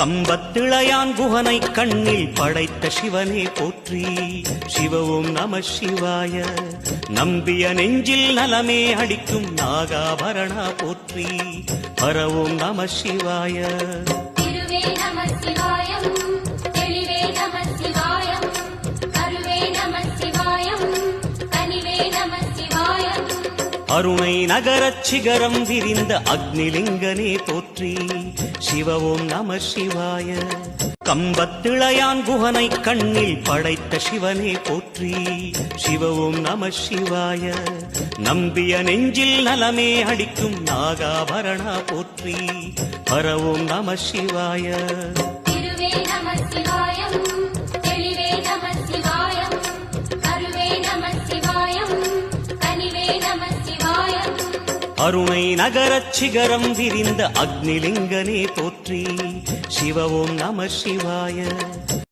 கம்பத்திளையான் குகனை கண்ணில் படைத்த சிவனே போற்றி. சிவவும் நம சிவாய. நம்பிய நெஞ்சில் நலமே அடிக்கும் நாகாபரணா போற்றி. பரவும் நம சிவாய. திருவே நம சிவாயம், தெளிவே நம சிவாயம், கருவே நம சிவாயம், கனிவே நம சிவாயம். அருணை நகரச் சிகரம் விரிந்த அக்னிலிங்கனே போற்றி. சிவவும் நம சிவாய. கம்பத்திளையான் குகனை கண்ணில் படைத்த சிவனே போற்றி. சிவவும் நம சிவாய. நம்பிய நெஞ்சில் நலமே அடிக்கும் நாகாபரணா போற்றி. பரவும் நம சிவாய. திருவே நம சிவாயம், தெளிவே நம சிவாயம், கருவே நம சிவாயம், கனிவே நம சிவாயம். அருணை நகரச் சிகரம் விரிந்த அக்னிலிங்கனே போற்றி. சிவவும் நம சிவாய.